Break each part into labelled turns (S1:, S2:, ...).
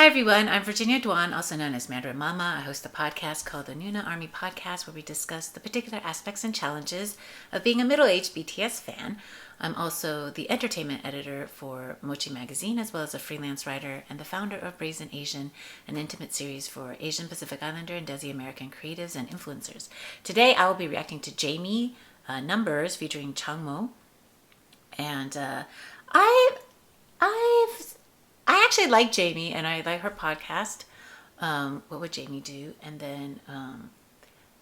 S1: Hi everyone, I'm Virginia Duan, also known as Mandarin Mama. I host a podcast called the Noona Army Podcast where we discuss the particular aspects and challenges of being a middle-aged BTS fan. I'm also the entertainment editor for Mochi Magazine as well as a freelance writer and the founder of BrAzn AZN, an intimate series for Asian Pacific Islander and Desi American creatives and influencers. Today I will be reacting to Jamie Numbers featuring CHANGMO. And I actually like Jamie and I like her podcast. What would Jamie do? And then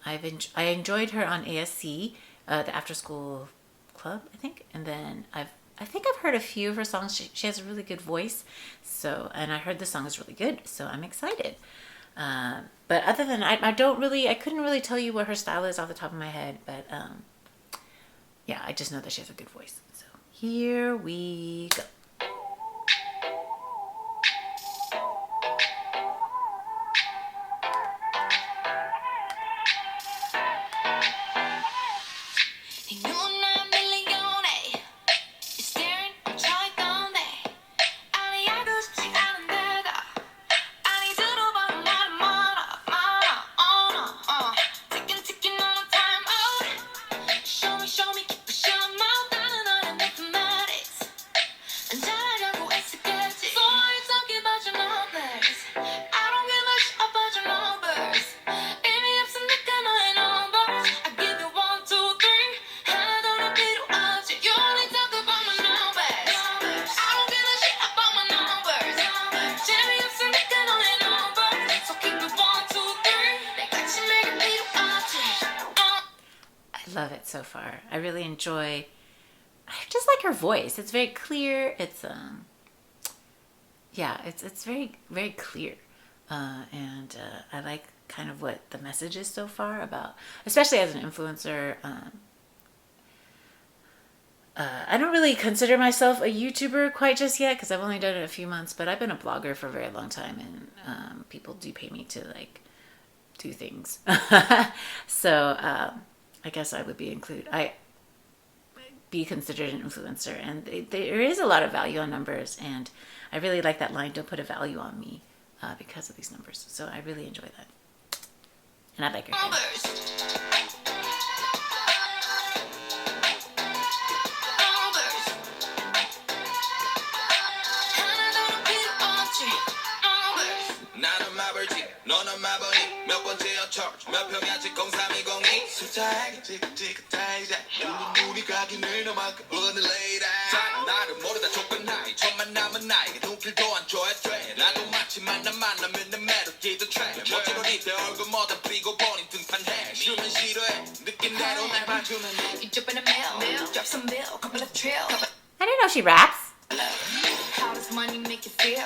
S1: I enjoyed her on ASC, the After School Club, I think. And then I think I've heard a few of her songs. She has a really good voice. And I heard the song is really good, so I'm excited. But other than that, I couldn't really tell you what her style is off the top of my head. But yeah, I just know that she has a good voice. So here we go. Love it so far. I really enjoy. I just like her voice. It's very clear. It's it's very clear, and I like kind of what the message is so far about, especially as an influencer. I don't really consider myself a YouTuber quite just yet because I've only done it a few months, but I've been a blogger for a very long time, and people do pay me to like do things. So. I guess I would be considered an influencer, and there is a lot of value on numbers, and I really like that line, don't put a value on me because of these numbers. So I really enjoy that, and I like her hair. I didn't know she raps. How does money make you feel?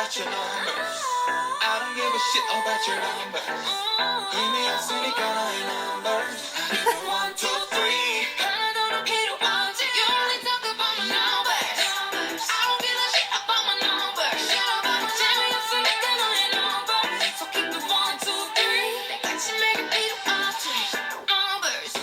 S1: Your numbers. I don't give a shit about your numbers. Give me a city, got all your numbers. I give you 1, 2, 3. 하나도 필요 없지. You only talk about my numbers. I don't give a shit about my numbers. 재미없으니까 너의 numbers. So keep it 1, 2, 3. 같이 매일 필요 없지. Numbers.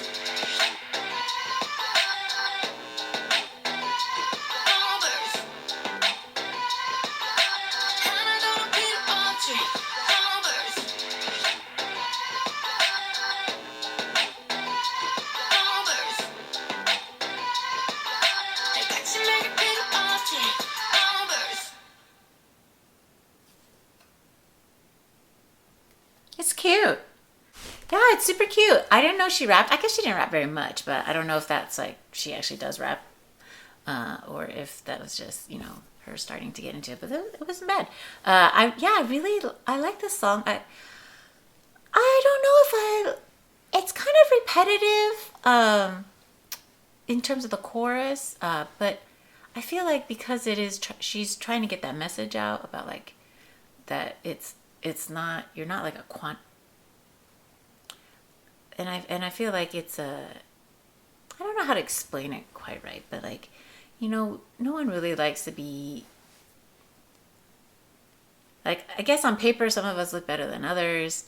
S1: It's cute. Yeah, it's super cute. I didn't know she rapped. I guess she didn't rap very much, but I don't know if that's like she actually does rap, or if that was just, you know, her starting to get into it. But it wasn't bad. I like this song. I don't know if it's kind of repetitive. in terms of the chorus, but I feel like because it is she's trying to get that message out about like that it's not, you're not like a quant, and I feel like it's a, I don't know how to explain it quite right, but like, you know, no one really likes to be like, I guess on paper some of us look better than others,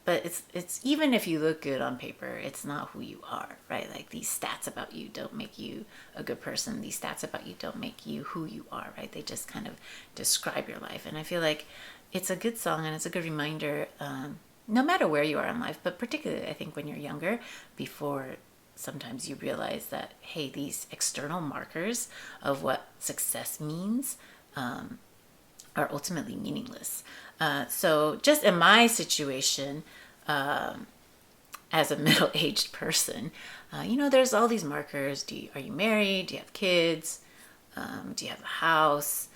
S1: but it's even if you look good on paper, it's not who you are, right? Like these stats about you don't make you a good person. These stats about you don't make you who you are, right? They just kind of describe your life. And I feel like it's a good song and it's a good reminder, no matter where you are in life, but particularly I think when you're younger, before sometimes you realize that, hey, these external markers of what success means are ultimately meaningless. So just in my situation, as a middle-aged person, you know, there's all these markers. Are you married? Do you have kids? Do you have a house?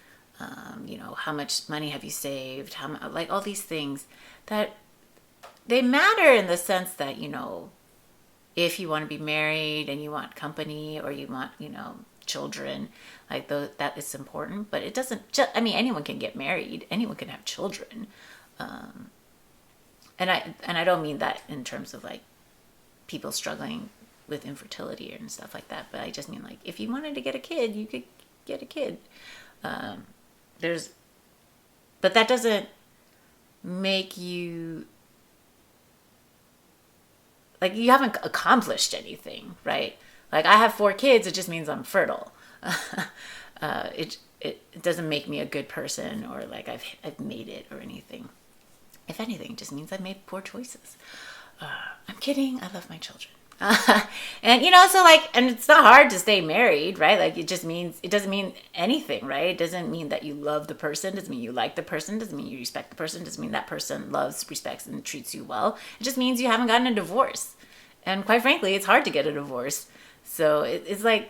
S1: You know, how much money have you saved? Like all these things that they matter in the sense that, you know, if you want to be married and you want company or you want, you know, children, like that is important, but it doesn't just, I mean, anyone can get married, anyone can have children, and I don't mean that in terms of like people struggling with infertility and stuff like that, but I just mean like if you wanted to get a kid, you could get a kid. But that doesn't make you like, you haven't accomplished anything, right? Like I have 4 kids, it just means I'm fertile. It doesn't make me a good person or like I've made it or anything. If anything, it just means I made poor choices. I'm kidding. I love my children. And you know, so like, and it's not hard to stay married, right? Like it just means, it doesn't mean anything, right? It doesn't mean that you love the person. It doesn't mean you like the person. It doesn't mean you respect the person. It doesn't mean that person loves, respects, and treats you well. It just means you haven't gotten a divorce. And quite frankly, it's hard to get a divorce. So it's like,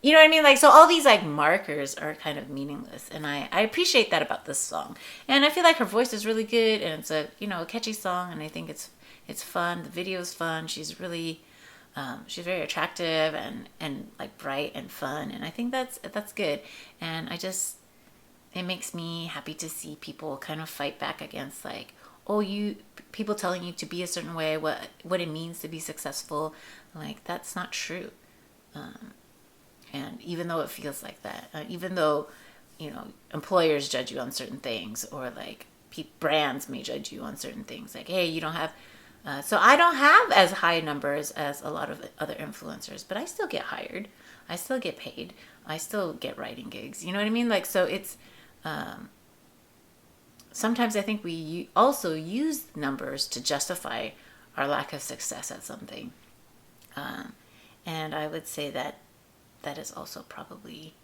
S1: you know what I mean? Like, so all these like markers are kind of meaningless. And I appreciate that about this song. And I feel like her voice is really good and it's a, you know, a catchy song. And I think it's fun. The video is fun. She's really, she's very attractive and like bright and fun. And I think that's good. And it makes me happy to see people kind of fight back against like, oh, people telling you to be a certain way, what it means to be successful. Like, that's not true. And even though it feels like that, even though, you know, employers judge you on certain things, or like brands may judge you on certain things, like, hey, you don't have, so I don't have as high numbers as a lot of other influencers, but I still get hired. I still get paid. I still get writing gigs. You know what I mean? Like, so it's, sometimes I think we also use numbers to justify our lack of success at something. And I would say that is also probably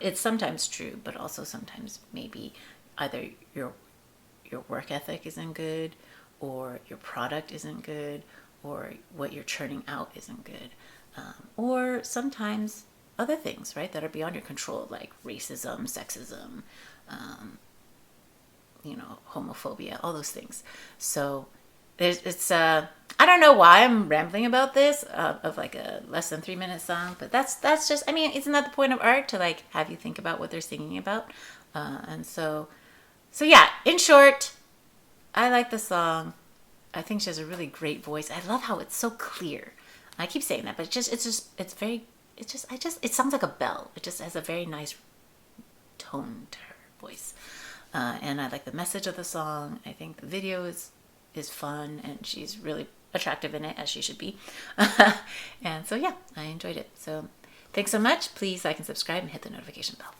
S1: it's sometimes true, but also sometimes maybe either your work ethic isn't good, or your product isn't good, or what you're churning out isn't good, or sometimes other things, right, that are beyond your control, like racism, sexism, you know, homophobia, all those things. So I don't know why I'm rambling about this of like a less than 3-minute song, but that's just, I mean, isn't that the point of art, to like have you think about what they're singing about? And so yeah, in short, I like the song. I think she has a really great voice. I love how it's so clear. I keep saying that, but it sounds like a bell. It just has a very nice tone to her voice. And I like the message of the song. I think the video is fun, and she's really attractive in it, as she should be. And so yeah, I enjoyed it. So thanks so much. Please like and subscribe and hit the notification bell.